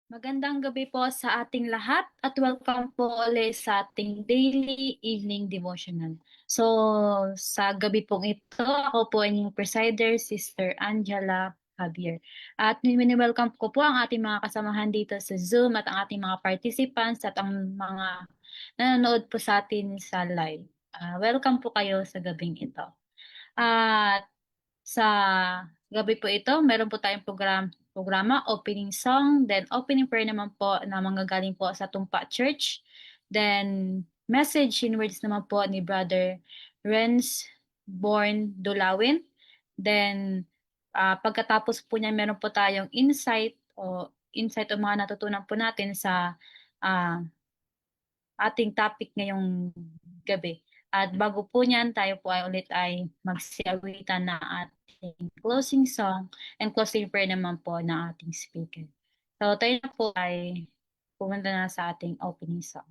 Magandang gabi po sa ating lahat at welcome po ulit sa ating daily evening devotional. So, sa gabi pong ito, ako po ang inyong presider, Sister Angela Javier. At welcome ko po ang ating mga kasamahan dito sa Zoom at ang ating mga participants at ang mga nanonood po sa atin sa live. Welcome po kayo sa gabing ito. At sa gabi po ito, meron po tayong programa, opening song, then opening prayer naman po na manggagaling po sa Tumpa Church. Then message in words naman po ni Brother Renz Born Dulawin. Then pagkatapos po niya meron po tayong insight o mga natutunan po natin sa ah, ating topic ngayong gabi. At bago po niyan, tayo po ay ulit ay magsiawitan na ating closing song and closing prayer naman po ng ating speaker. So tayo na po ay pumunta na sa ating opening song.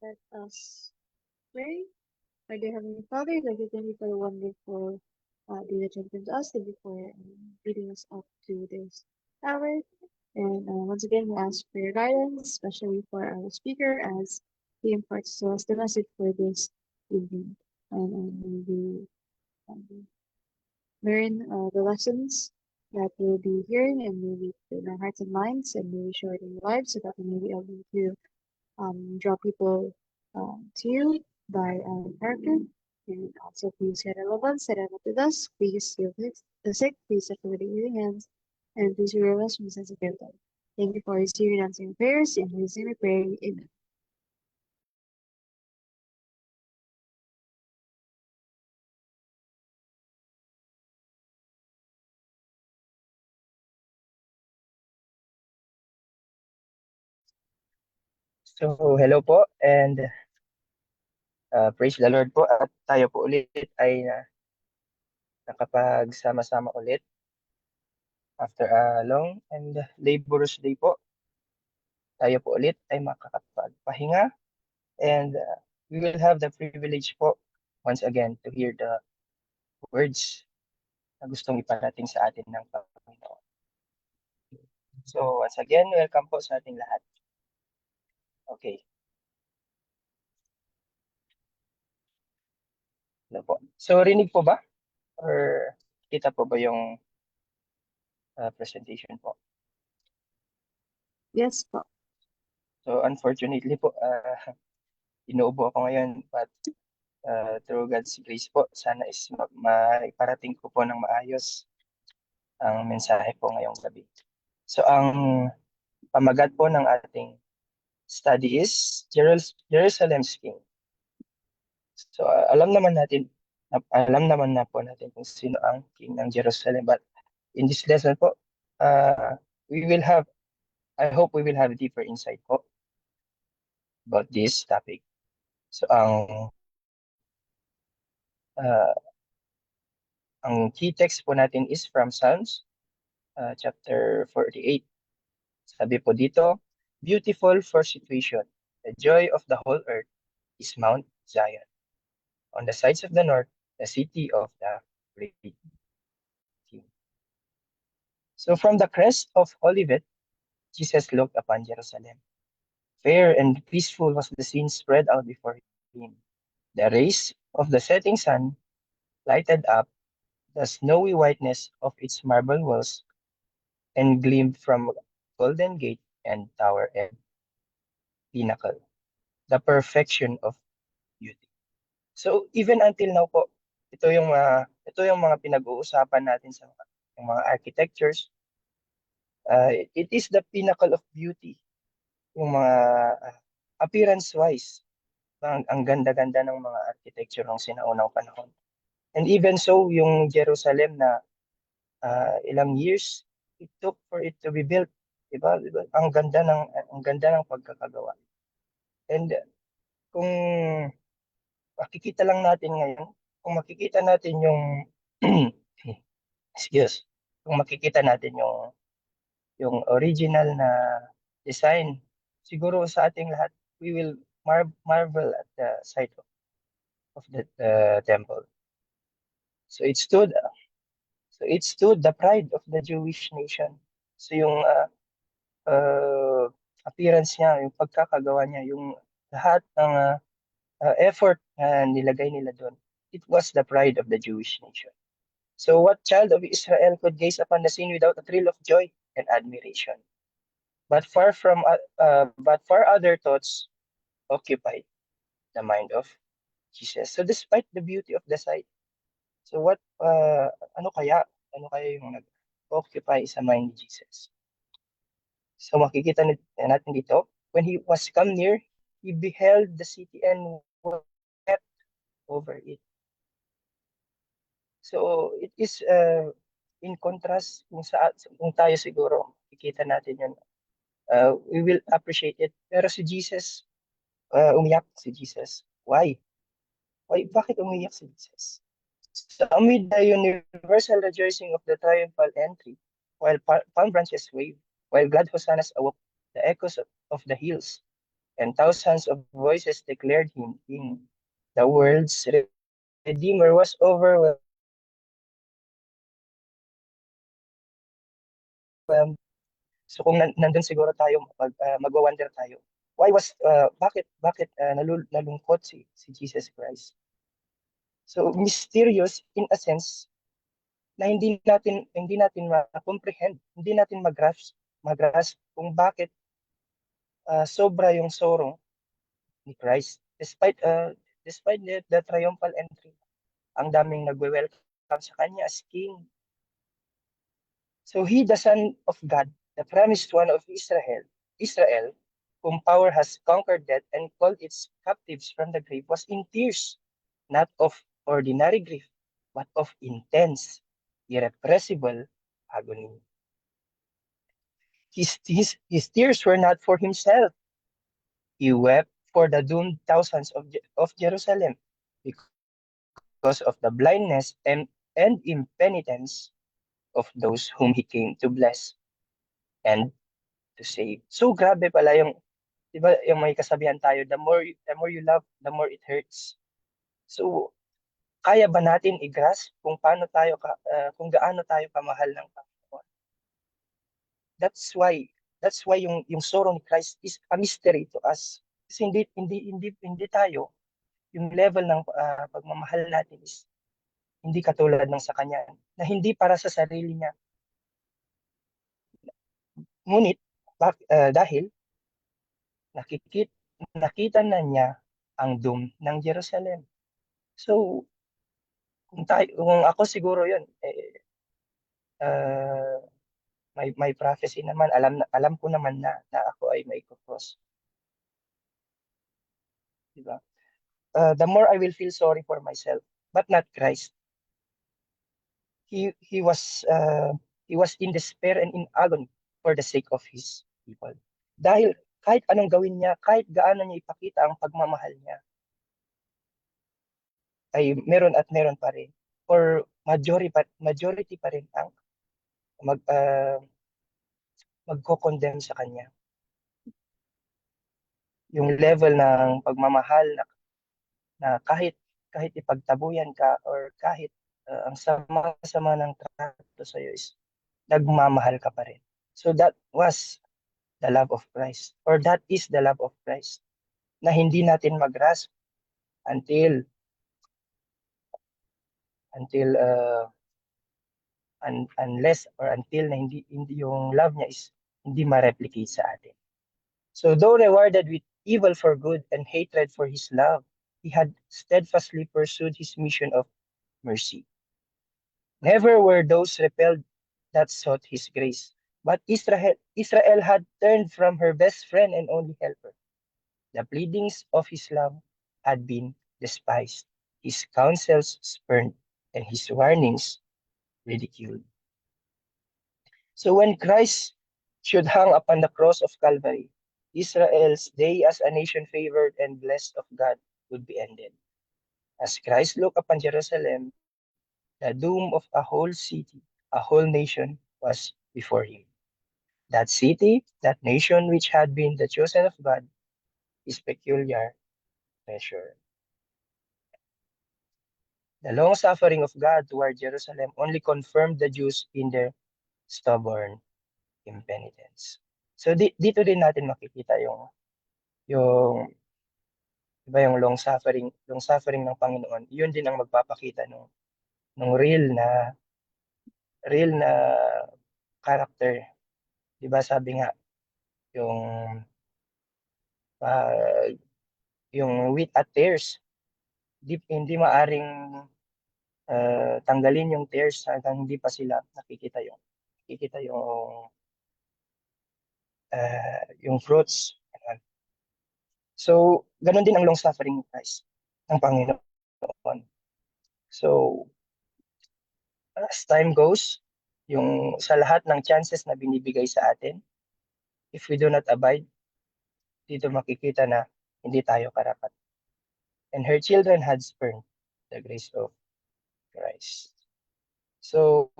Let us pray. Our dear Heavenly Father, Lord, we thank you for the wonderful day that you have given to us. Thank you for leading us up to this hour. And once again, we ask for your guidance, especially for our speaker as he imparts to us the message for this evening. And may we um, learn the lessons that we'll be hearing and maybe in our hearts and minds and maybe share it in our lives so that we may be able to draw people to you by our character. And also, please heal our loved ones that are not with us. Please heal the sick. Please set with the healing hands. And please deliver us from the sins of our life. Thank you for receiving and answering prayers. In Jesus' name we pray. Amen. So, hello po and praise the Lord po at tayo po ulit ay nakapagsama-sama ulit after a long and laborious day po. Tayo po ulit ay makakapagpahinga and we will have the privilege po once again to hear the words na gustong iparating sa atin ng Panginoon. So, once again, welcome po sa ating lahat. Okay, ano po. So, rinig po ba? Or kita po ba yung presentation po? Yes, po. So, unfortunately po, inuubo ako ngayon but through God's grace po, sana is maiparating ko po ng maayos ang mensahe po ngayong gabi. So, ang pamagat po ng ating study is Jerusalem's King. So, alam naman na po natin kung sino ang King ng Jerusalem. But in this lesson po, we will have, I hope we will have a deeper insight po about this topic. So, uh, ang key text po natin is from Psalms chapter 48. Sabi po dito, beautiful for situation. The joy of the whole earth is Mount Zion. On the sides of the north, the city of the great king. So from the crest of Olivet, Jesus looked upon Jerusalem. Fair and peaceful was the scene spread out before him. The rays of the setting sun lighted up the snowy whiteness of its marble walls and gleamed from golden gate and tower and pinnacle, the perfection of beauty. So even until now po, ito yung mga pinag-uusapan natin sa yung mga architectures. It is the pinnacle of beauty. Yung mga appearance-wise, ang ganda-ganda ng mga architecture ng sinaunang panahon. And even so, yung Jerusalem na ilang years it took for it to be built, diba? Diba? Ang ganda ng pagkakagawa. And kung makikita lang natin ngayon, kung makikita natin yung excuse, kung makikita natin yung original na design, siguro sa ating lahat, we will marvel at the sight of the temple. So it stood the pride of the Jewish nation. So yung uh, appearance niya, yung pagkakagawa niya, yung lahat ng effort na nilagay nila doon, it was the pride of the Jewish nation. So what child of Israel could gaze upon the scene without a thrill of joy and admiration? But far other thoughts occupied the mind of Jesus. So despite the beauty of the sight, so ano kaya, yung nag-occupy sa mind ni Jesus? So makikita natin dito, when he was come near, he beheld the city and wept over it. So it is in contrast kung tayo siguro, makikita natin yun. We will appreciate it. Pero si Jesus, umiyak si Jesus. Why? Bakit umiyak si Jesus? So amid the universal rejoicing of the triumphal entry, while palm branches wave, while glad hosannas awoke the echoes of the hills, and thousands of voices declared him king, The world's Redeemer was overwhelmed. So kung nandun siguro tayo, magwa-wonder tayo, bakit nalungkot si Jesus Christ? So mysterious in a sense na hindi natin ma-comprehend, hindi natin mag-grasp kung bakit sobra yung sorrow ni Christ despite the triumphal entry. Ang daming nagwe-welcome sa kanya as king. So he, the Son of God, the promised one of Israel, whom power has conquered death and called its captives from the grave, was in tears, not of ordinary grief, but of intense, irrepressible agony. His tears were not for himself. He wept for the doomed thousands of Jerusalem because of the blindness and impenitence of those whom he came to bless and to save. So grabe pala yung, di ba, yung may kasabihan tayo, the more you love, the more it hurts. So kaya ba natin i-grasp kung kung gaano tayo kamahal ng Panginoon? That's why yung sorrow ni Christ is a mystery to us. Kasi hindi tayo, yung level ng pagmamahal natin is hindi katulad ng sa kanya na hindi para sa sarili niya. Ngunit dahil nakita na niya ang doom ng Jerusalem. So kung ako siguro 'yun, uh, may prophecy naman, alam ko naman na ako ay may cross, di ba? The more I will feel sorry for myself, but not Christ. He was in despair and in agony for the sake of his people. Dahil kahit anong gawin niya, kahit gaano niya ipakita ang pagmamahal niya, ay meron at meron pa rin, or majority pa rin ang magko-condemn sa kanya. Yung level ng pagmamahal na kahit ipagtabuyan ka or kahit ang sama-sama ng trato sa iyo is nagmamahal ka pa rin. So that was the love of Christ, or that is the love of Christ, na hindi natin mag-grasp until unless or until na hindi yung love niya is hindi ma-replicate sa atin. So though rewarded with evil for good and hatred for his love, he had steadfastly pursued his mission of mercy. Never were those repelled that sought his grace, but Israel had turned from her best friend and only helper. The pleadings of his love had been despised, his counsels spurned, and his warnings ridiculed. So when Christ should hang upon the cross of Calvary, Israel's day as a nation favored and blessed of God would be ended. As Christ looked upon Jerusalem, the doom of a whole city, a whole nation was before him. That city, that nation which had been the chosen of God, his peculiar treasure. The long suffering of God toward Jerusalem only confirmed the Jews in their stubborn impenitence. So dito din natin makikita yung iba yung long suffering ng Panginoon. Yun din ang magpapakita ng real na character. 'Di ba sabi nga yung uh, yung wheat at tares, hindi maaring tanggalin yung tares hanggang hindi pa sila nakikita yung fruits. So, ganun din ang long suffering ni Christ, ng Panginoon. So, as time goes, yung sa lahat ng chances na binibigay sa atin, if we do not abide, dito makikita na hindi tayo karapat. And her children had spurned the grace of Christ. So,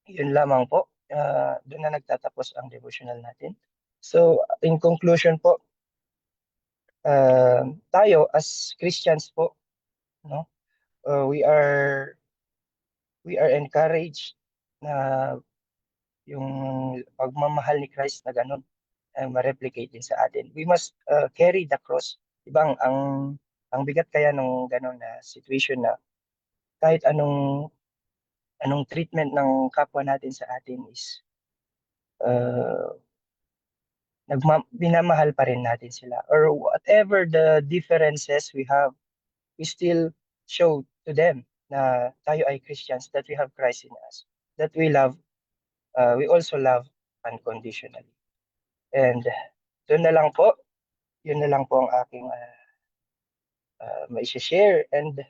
yun lamang po. Doon na nagtatapos ang devotional natin. So, in conclusion po, tayo as Christians po, no? We are encouraged na yung pagmamahal ni Christ na ganun ma-replicate din sa atin. We must carry the cross. Diba ang bigat kaya nung ganun na situation na kahit anong treatment ng kapwa natin sa atin is uh, binamahal pa rin natin sila. Or whatever the differences we have, we still show to them na tayo ay Christians, that we have Christ in us, that we also love unconditionally. And doon na lang po, yun na lang po ang aking mai-share. And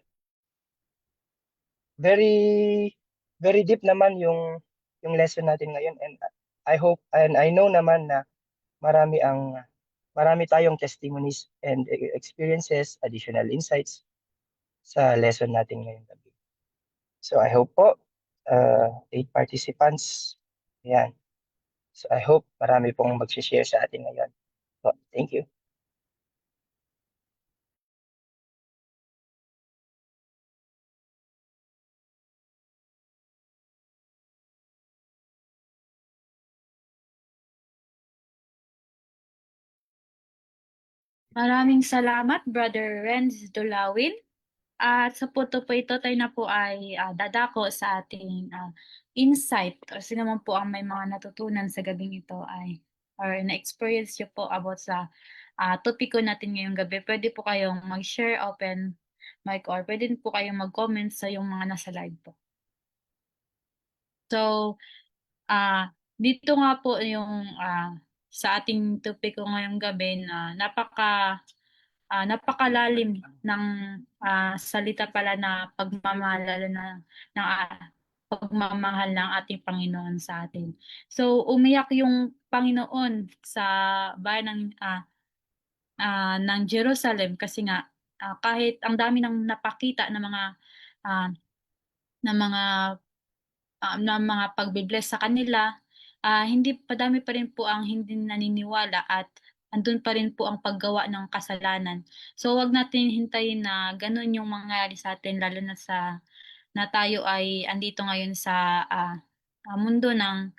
very, very deep naman yung lesson natin ngayon. And I hope, and I know naman na marami tayong testimonies and experiences, additional insights sa lesson natin ngayong gabi. So I hope po, 8 participants, yan. So I hope marami pong mag-share sa atin ngayon. So, thank you. Maraming salamat, Brother Renz Dulawin. At sa punto po ito, tayo na po ay dadako sa ating insight. O sino man po ang may mga natutunan sa gabing ito ay or na-experience nyo po about sa topiko natin ngayong gabi. Pwede po kayong mag-share, open mic, or pwede po kayong mag-comment sa yung mga nasa live po. So, dito nga po yung sa ating topiko ngayong gabi na napakalalim ng salita pala na pagmamahal, lalo na ng pagmamahal ng ating Panginoon sa atin. So, umiyak yung Panginoon sa bayan ng Jerusalem kasi nga kahit ang dami ng napakita ng mga pagbibless sa kanila, hindi padami pa rin po ang hindi naniniwala at andun pa rin po ang paggawa ng kasalanan. So wag natin hintayin na ganun yung mangyayari sa atin, lalo na tayo ay andito ngayon sa mundo ng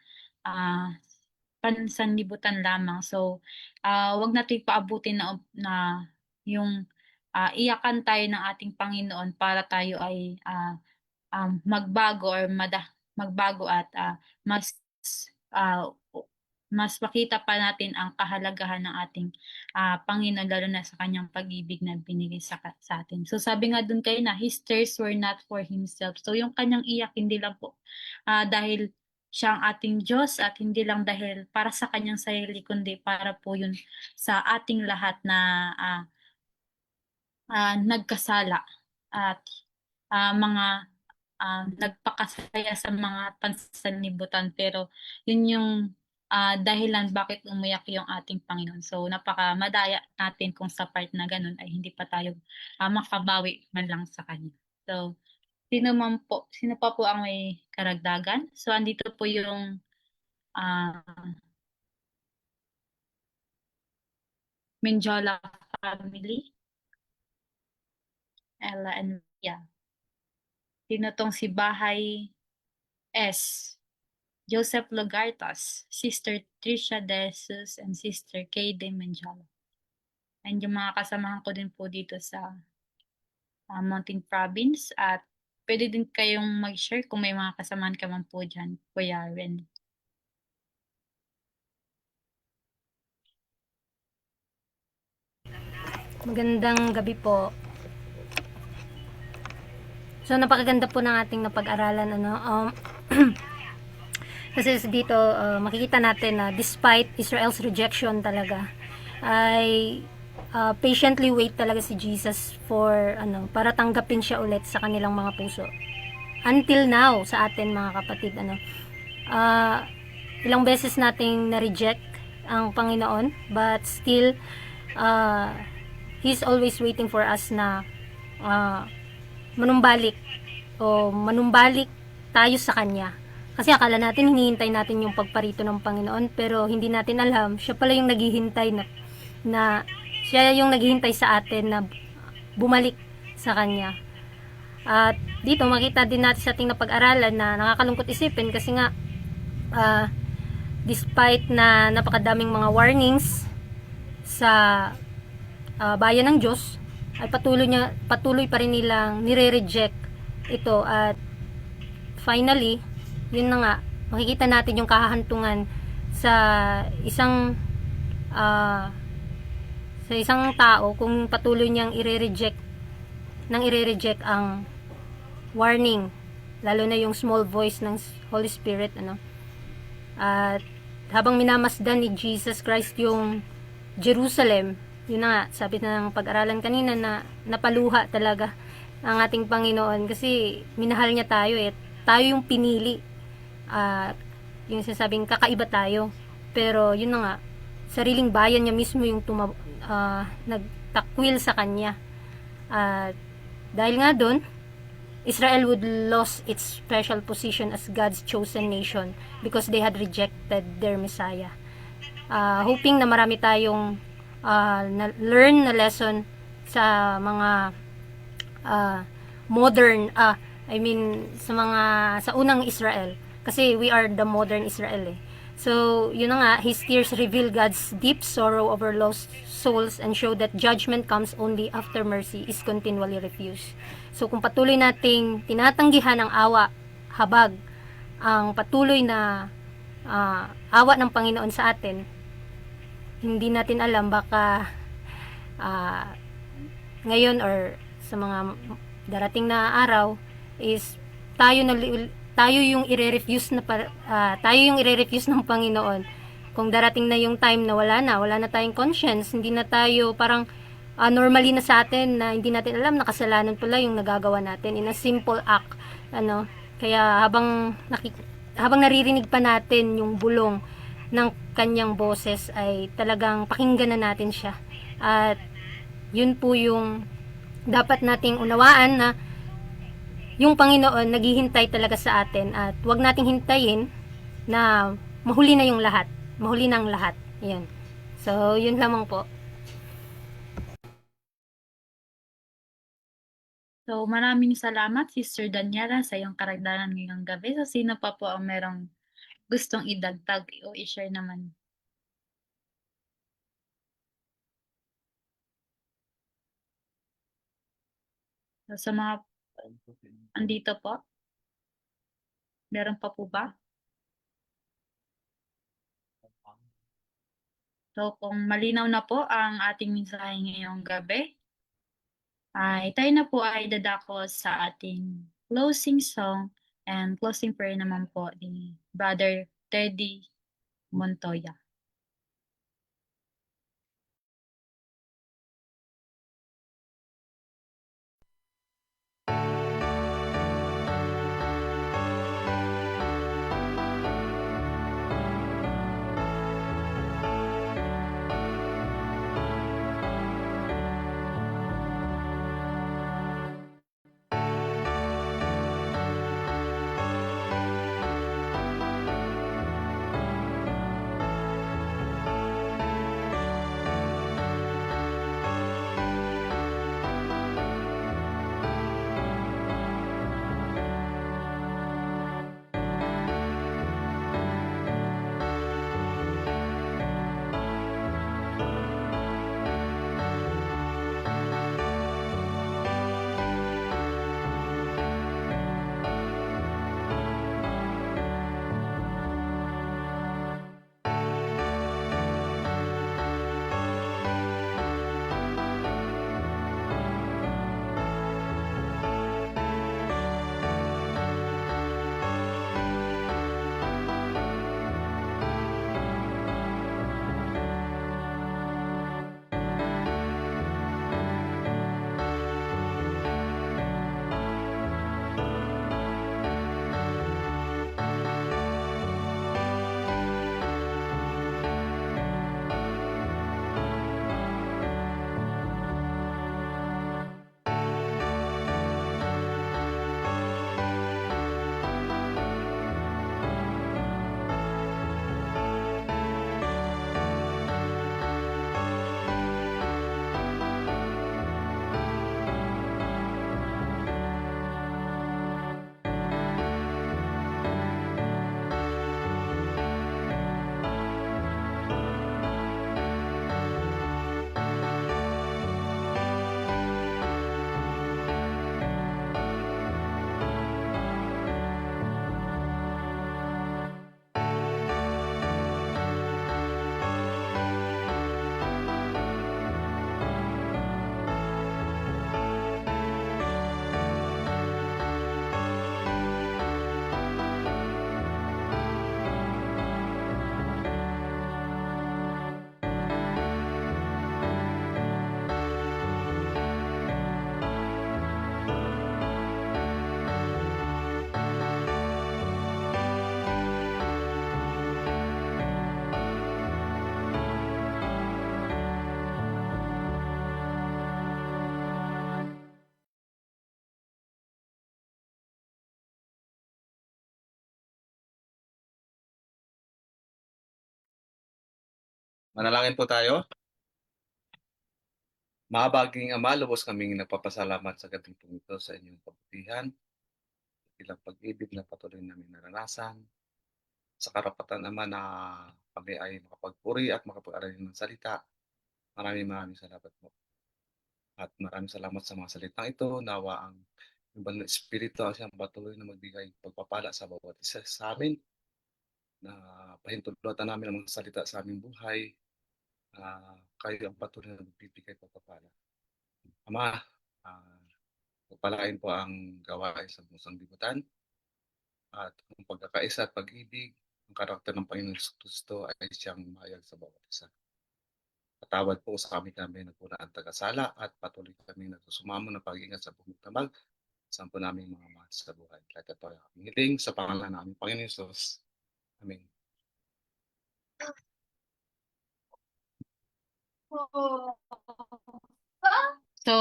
pansanlibutan lamang. So wag natin paabutin na yung iyakan tayo ng ating Panginoon para tayo ay magbago at mas makita pa natin ang kahalagahan ng ating Panginoon, lalo na sa kanyang pag-ibig na binigay sa atin. So sabi nga dun kayo na his tears were not for himself. So yung kanyang iyak hindi lang po dahil siya ang ating Diyos at hindi lang dahil para sa kanyang sarili, kundi para po yun sa ating lahat na nagkasala at mga nagpakasaya sa mga pansanlibutan, pero yun yung dahilan bakit umiyak yung ating Panginoon. So napakamadaya natin kung sa part na ganun ay hindi pa tayo makabawi man lang sa Kanya. So sino pa po ang may karagdagan? So andito po yung Menjola family, Ella and Mia. Sino tong si Bahay S, Joseph Logartas, Sister Trisha De Jesus, and Sister Kay De Menjala. And yung mga kasamahan ko din po dito sa Mountain Province. At pwede din kayong mag-share kung may mga kasamahan ka man po dyan, Kuya Ren. Magandang gabi po. So napakaganda po ng ating napag-aralan kasi dito makikita natin na despite Israel's rejection talaga ay patiently wait talaga si Jesus for para tanggapin siya ulit sa kanilang mga puso. Until now sa atin mga kapatid, ilang beses nating na-reject ang Panginoon, but still He's always waiting for us na manumbalik tayo sa Kanya. Kasi akala natin hinihintay natin yung pagparito ng Panginoon, pero hindi natin alam siya pala yung naghihintay na Siya yung naghihintay sa atin na bumalik sa Kanya. At dito makita din natin sa ating napag-aralan na nakakalungkot isipin kasi nga despite na napakadaming mga warnings sa bayan ng Diyos, ay patuloy pa rin nilang nire-reject ito. At finally, yun na nga, makikita natin yung kahahantungan sa isang tao kung patuloy niyang ire-reject ang warning, lalo na yung small voice ng Holy Spirit, At habang minamasdan ni Jesus Christ yung Jerusalem, yun na nga, sabi na ng pag-aralan kanina na napaluha talaga ang ating Panginoon kasi minahal niya tayo tayo yung pinili. Yung sasabing kakaiba tayo. Pero yun na nga, sariling bayan niya mismo yung nagtakwil sa kanya. Dahil nga doon, Israel would lose its special position as God's chosen nation because they had rejected their Messiah. Hoping na marami tayong learn na lesson sa mga sa unang Israel, kasi we are the modern Israel. So yun na nga, his tears reveal God's deep sorrow over lost souls and show that judgment comes only after mercy is continually refused. So kung patuloy nating tinatanggihan ang habag ang patuloy na awa ng Panginoon sa atin, hindi natin alam, baka ngayon or sa mga darating na araw is tayo yung ire-refuse ng Panginoon. Kung darating na yung time na wala na tayong conscience, hindi na tayo parang normally na sa atin na hindi natin alam na kasalanan pala yung nagagawa natin in a simple act, kaya habang naririnig pa natin yung bulong ng kanyang boses, ay talagang pakinggan na natin siya. At yun po yung dapat nating unawaan, na yung Panginoon naghihintay talaga sa atin, at wag nating hintayin na mahuli na ang lahat. Yan. So yun lamang po. So, maraming salamat, Sister Daniela, sa iyong karagdagan ngayong gabi. So, sino pa po ang merong gustong idagdag o i-share naman? So, sa mga andito po, meron pa po ba? So, kung malinaw na po ang ating mensahe ngayong gabi, ay tayo na po ay dadako sa ating closing song and closing prayer naman po ni Brother Teddy Montoya. Manalangin po tayo. Mahabaging Ama, lubos kaming nagpapasalamat sa gabing pong ito sa inyong kabutihan, ilang pag-ibig na patuloy namin naranasan, sa karapatan naman na kami ay makapagpuri at makapag-aral ng salita. Maraming salamat po. At maraming salamat sa mga salitang ito. Nawa ang yung Banal na Espiritu ang siyang patuloy na magbigay pagpapala sa bawat isa sa amin, na pahintulutan namin ang mga salita sa aming buhay. Kayo ang patuloy na magbibigay pagpapala. Ama, pagpalain po ang gawain sa buong sanglibutan at ang pagkakaisa at pag-ibig, ang karakter ng Panginoon Kristo ay siyang mahayag sa bawat isa. Patawad po sa kami nagpuna ang tagasala at patuloy kami nagsusumamo ng pag-iingat sa buong damag sa po namin mga mahal sa buhay. Lahat ito ay aming hiling sa pangalan ng aming Panginoon Jesus. Amen. So,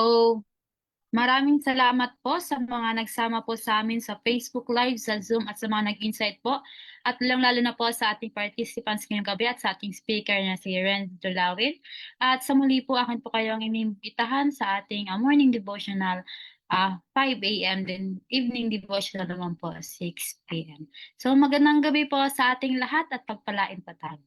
maraming salamat po sa mga nagsama po sa amin sa Facebook Live, sa Zoom at sa mga nag-insight po. At lalo na po sa ating participants ngayong gabi at sa ating speaker na si Ren Dolawin. At sa muli po, akin po kayong inimbitahan sa ating morning devotional 5 a.m. then evening devotional naman po 6 p.m. So magandang gabi po sa ating lahat at pagpalain pa tayo.